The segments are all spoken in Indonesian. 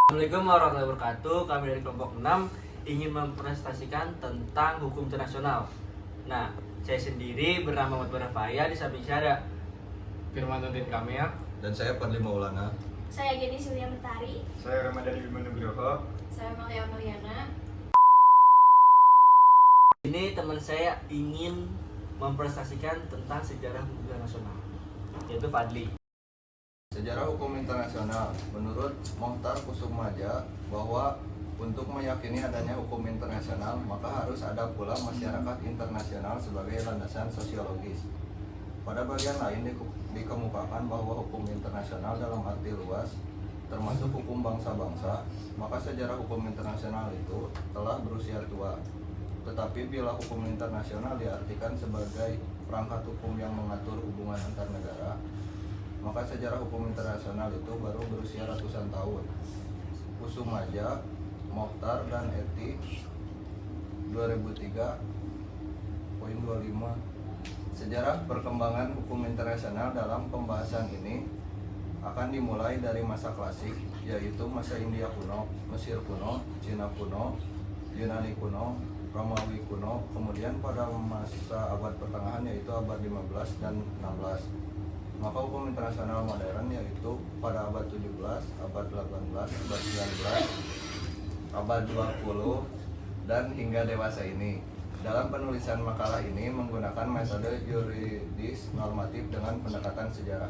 Assalamualaikum warahmatullahi wabarakatuh. Kami dari kelompok 6 ingin mempresentasikan tentang hukum internasional. Nah, saya sendiri bernama Muhammad Barafaya, di samping saya ada Firmanuddin Kamil. Dan saya Fadli Maulana. Saya Geni Surya Mentari. Saya Ramadhani Bima Nugroho. Saya Malia Maliana. ini teman saya ingin mempresentasikan tentang sejarah hukum internasional, yaitu Fadli. Sejarah hukum internasional, menurut Mohtar Kussumaja, bahwa untuk meyakini adanya hukum internasional, maka harus ada pula masyarakat internasional sebagai landasan sosiologis. Pada bagian lain dikemukakan bahwa hukum internasional dalam arti luas, termasuk hukum bangsa-bangsa, maka sejarah hukum internasional itu telah berusia tua. Tetapi bila hukum internasional diartikan sebagai perangkat hukum yang mengatur hubungan antar negara, maka sejarah hukum internasional itu baru berusia ratusan tahun. Kussumaja, Mohtar, dan Eti 2003.25. Sejarah perkembangan hukum internasional dalam pembahasan ini akan dimulai dari masa klasik, yaitu masa India kuno, Mesir kuno, Cina kuno, Yunani kuno, Romawi kuno, kemudian pada masa abad pertengahan yaitu abad 15 dan 16. Maka hukum internasional modern yaitu pada abad 17, abad 18, abad 19, abad 20, dan hingga dewasa ini. Dalam penulisan makalah ini menggunakan metode yuridis normatif dengan pendekatan sejarah.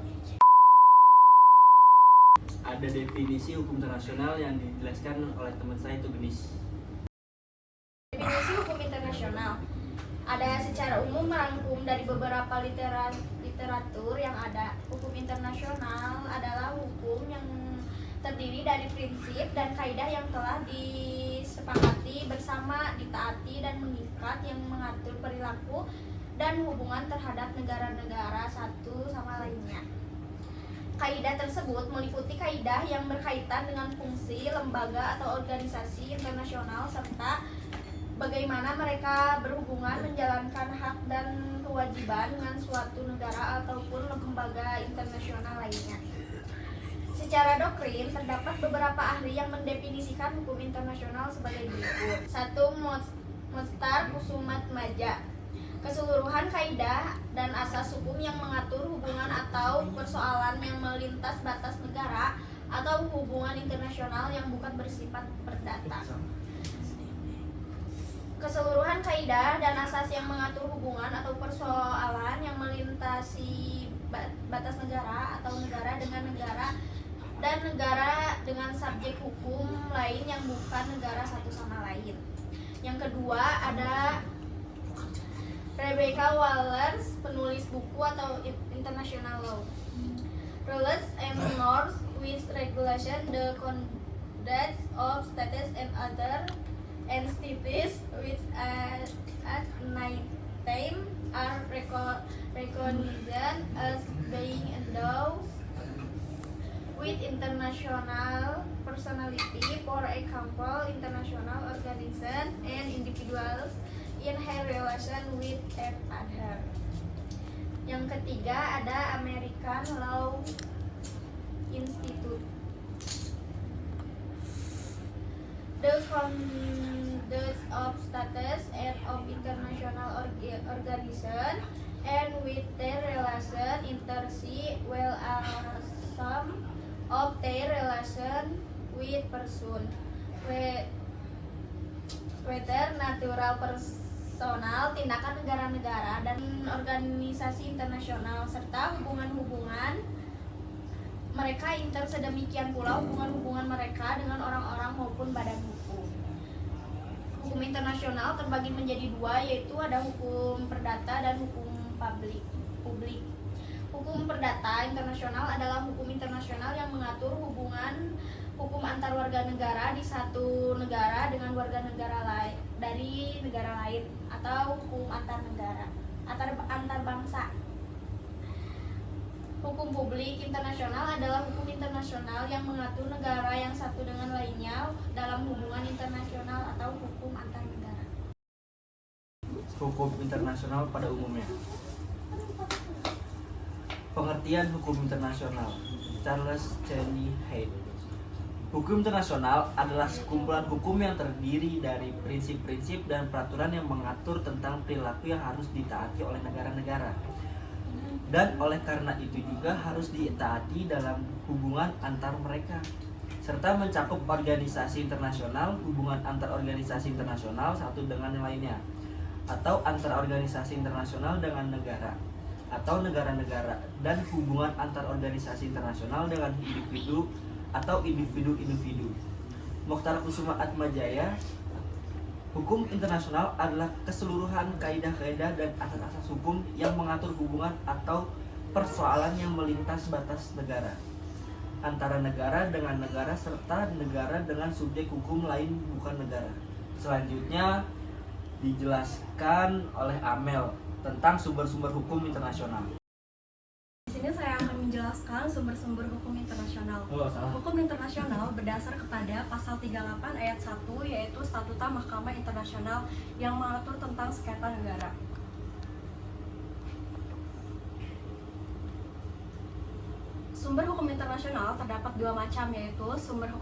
Ada definisi hukum internasional yang dijelaskan oleh teman saya, itu Genis. Definisi hukum internasional ada secara umum merangkum dari beberapa literatur yang ada. Hukum internasional adalah hukum yang terdiri dari prinsip dan kaidah yang telah disepakati bersama, ditaati dan mengikat, yang mengatur perilaku dan hubungan terhadap negara-negara satu sama lainnya. Kaidah tersebut meliputi kaidah yang berkaitan dengan fungsi lembaga atau organisasi internasional serta bagaimana mereka berhubungan menjalankan hak dan kewajiban dengan suatu negara ataupun lembaga internasional lainnya. Secara doktrin, terdapat beberapa ahli yang mendefinisikan hukum internasional sebagai berikut. 1. Mohtar Kussumaja. Keseluruhan kaidah dan asas hukum yang mengatur hubungan atau persoalan yang melintas batas negara atau hubungan internasional yang bukan bersifat perdata. Keseluruhan kaidah dan asas yang mengatur hubungan atau persoalan yang melintasi batas negara atau negara dengan negara dan negara dengan subjek hukum lain yang bukan negara satu sama lain. Yang kedua ada Rebecca Wallace, penulis buku atau International Law. Rules and norms with regulation the conduct of states and other entities which at night time are recognized as being endowed with international personality, for example, international organizations and individuals in her relation with each other. Yang ketiga ada American Law Institute. The conduct of states and of international organizations and with their relation intersea well as some of their relation with person, whether natural personal, tindakan negara-negara dan organisasi internasional, serta hubungan-hubungan mereka sedemikian pula hubungan-hubungan mereka dengan orang-orang maupun badan hukum. Hukum internasional terbagi menjadi dua, yaitu ada hukum perdata dan hukum publik. Hukum perdata internasional adalah hukum internasional yang mengatur hubungan hukum antar warga negara di satu negara dengan warga negara lain dari negara lain, atau hukum antar negara, antar bangsa. Hukum publik internasional adalah hukum internasional yang mengatur negara yang satu dengan lainnya dalam hubungan internasional atau hukum antar negara. Hukum internasional pada umumnya. Pengertian hukum internasional, Charles Cheney Hyde. Hukum internasional adalah sekumpulan hukum yang terdiri dari prinsip-prinsip dan peraturan yang mengatur tentang perilaku yang harus ditaati oleh negara-negara. Dan oleh karena itu juga harus ditaati dalam hubungan antar mereka, serta mencakup organisasi internasional, hubungan antar organisasi internasional satu dengan yang lainnya, atau antar organisasi internasional dengan negara, atau negara-negara, dan hubungan antar organisasi internasional dengan individu atau individu-individu. Mokhtar Kusuma Atmajaya. Hukum internasional adalah keseluruhan kaidah-kaidah dan asas-asas hukum yang mengatur hubungan atau persoalan yang melintas batas negara, antara negara dengan negara serta negara dengan subjek hukum lain bukan negara. Selanjutnya dijelaskan oleh Amel tentang sumber-sumber hukum internasional. Di sini saya akan menjelaskan sumber-sumber hukum internasional. Hukum internasional berdasar kepada pasal 38 ayat 1 yaitu Statuta Mahkamah Internasional yang mengatur tentang sengketa negara. Sumber hukum internasional terdapat dua macam, yaitu sumber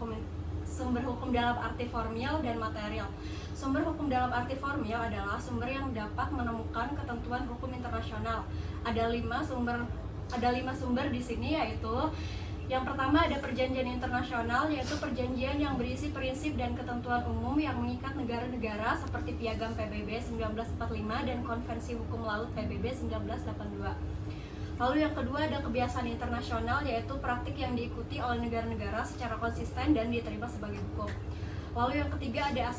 hukum dalam arti formil dan material. Sumber hukum dalam arti formil adalah sumber yang dapat menemukan ketentuan hukum internasional. Ada lima sumber di sini, yaitu yang pertama ada perjanjian internasional, yaitu perjanjian yang berisi prinsip dan ketentuan umum yang mengikat negara-negara seperti Piagam PBB 1945 dan Konvensi Hukum Laut PBB 1982. Lalu yang kedua ada kebiasaan internasional, yaitu praktik yang diikuti oleh negara-negara secara konsisten dan diterima sebagai hukum. Lalu yang ketiga ada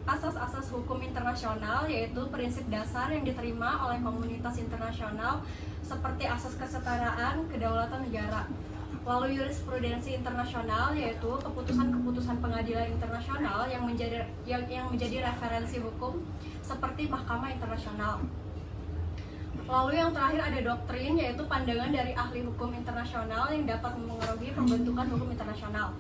asas-asas hukum internasional, yaitu prinsip dasar yang diterima oleh komunitas internasional seperti asas kesetaraan, kedaulatan negara. Lalu jurisprudensi internasional, yaitu keputusan-keputusan pengadilan internasional yang menjadi referensi hukum seperti Mahkamah Internasional. Lalu yang terakhir ada doktrin, yaitu pandangan dari ahli hukum internasional yang dapat mempengaruhi pembentukan hukum internasional.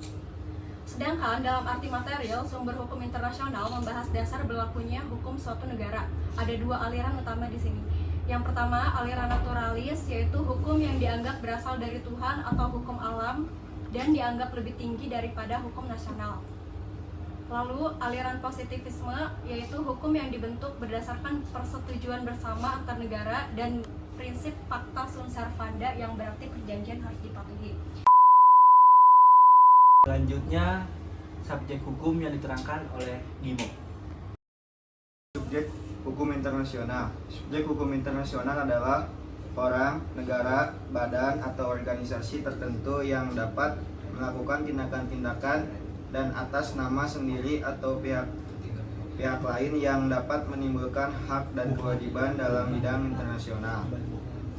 Sedangkan dalam arti material, sumber hukum internasional membahas dasar berlakunya hukum suatu negara. Ada dua aliran utama di sini. Yang pertama, aliran naturalis, yaitu hukum yang dianggap berasal dari Tuhan atau hukum alam dan dianggap lebih tinggi daripada hukum nasional. Lalu aliran positivisme, yaitu hukum yang dibentuk berdasarkan persetujuan bersama antar negara dan prinsip pacta sunt servanda, yang berarti perjanjian harus dipatuhi. Selanjutnya subjek hukum yang diterangkan oleh Gimo. Subjek hukum internasional. Subjek hukum internasional adalah orang, negara, badan, atau organisasi tertentu yang dapat melakukan tindakan-tindakan dan atas nama sendiri atau pihak lain yang dapat menimbulkan hak dan kewajiban dalam bidang internasional.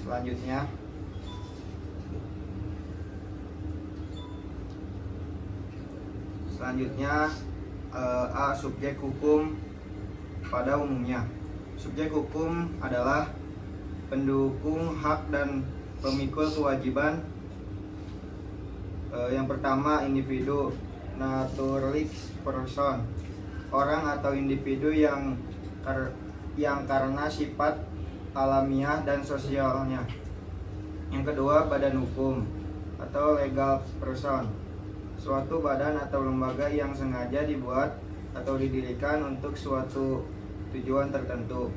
Selanjutnya A. Subjek hukum pada umumnya. Subjek hukum adalah pendukung hak dan pemikul kewajiban. Yang pertama, individu, naturalist person, orang atau individu yang karena sifat alamiah dan sosialnya. Yang kedua, badan hukum atau legal person, suatu badan atau lembaga yang sengaja dibuat atau didirikan untuk suatu tujuan tertentu.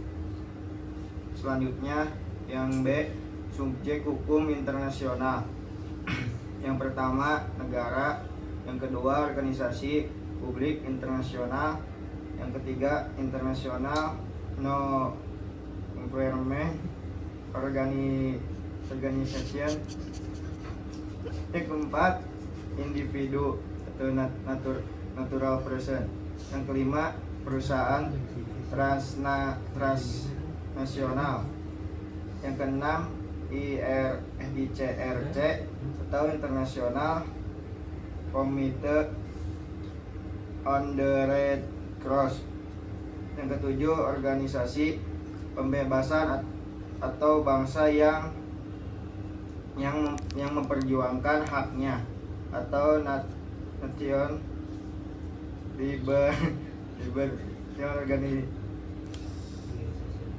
Selanjutnya yang B, subjek hukum internasional. Yang pertama, negara. Yang kedua, organisasi publik internasional. Yang ketiga, international no government organization. Yang keempat, individu atau natural person. Yang kelima, perusahaan transnasional. Yang keenam, ICRC atau International Committee on the Red Cross. Yang ketujuh, organisasi pembebasan atau bangsa yang memperjuangkan haknya atau nation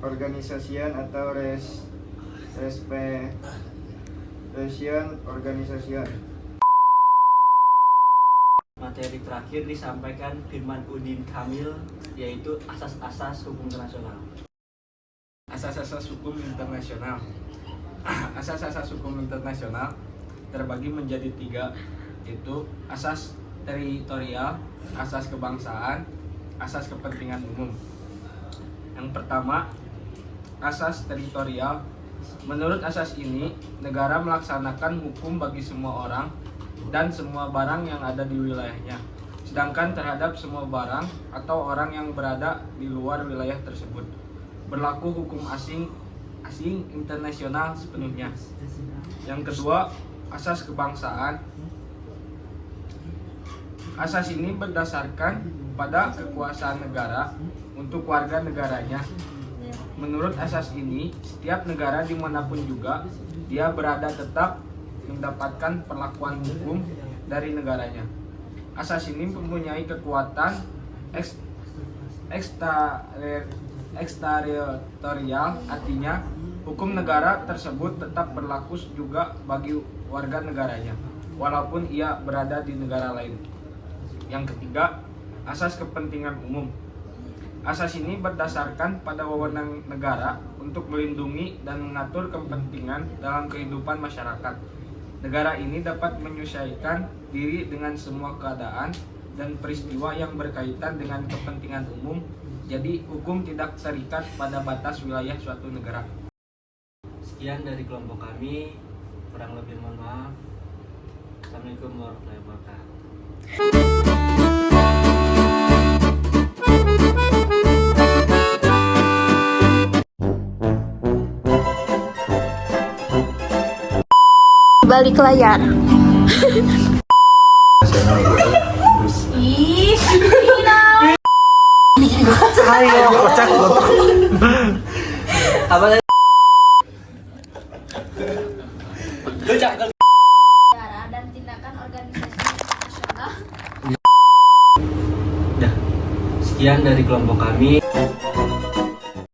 organisation atau respiration organization. materi terakhir disampaikan Firman Udin Kamil, yaitu asas-asas hukum internasional. Asas-asas hukum internasional. Asas-asas hukum internasional terbagi menjadi 3, yaitu asas teritorial, asas kebangsaan, asas kepentingan umum. Yang pertama, asas teritorial. Menurut asas ini, negara melaksanakan hukum bagi semua orang dan semua barang yang ada di wilayahnya. Sedangkan terhadap semua barang atau orang yang berada di luar wilayah tersebut, berlaku hukum asing internasional sepenuhnya. Yang kedua, asas kebangsaan. Asas ini berdasarkan pada kekuasaan negara untuk warga negaranya. Menurut asas ini, setiap negara dimanapun juga dia berada tetap mendapatkan perlakuan hukum dari negaranya. Asas ini mempunyai kekuatan eksteritorial, artinya hukum negara tersebut tetap berlaku juga bagi warga negaranya, walaupun ia berada di negara lain. Yang ketiga, asas kepentingan umum. Asas ini berdasarkan pada wewenang negara untuk melindungi dan mengatur kepentingan dalam kehidupan masyarakat. Negara ini dapat menyesuaikan diri dengan semua keadaan dan peristiwa yang berkaitan dengan kepentingan umum. Jadi, hukum tidak terikat pada batas wilayah suatu negara. Sekian dari kelompok kami, kurang lebih mohon maaf. Assalamualaikum warahmatullahi wabarakatuh. Balik layar. Ih, Apa tadi? negara dan tindakan organisasi internasional. Sekian dari kelompok kami.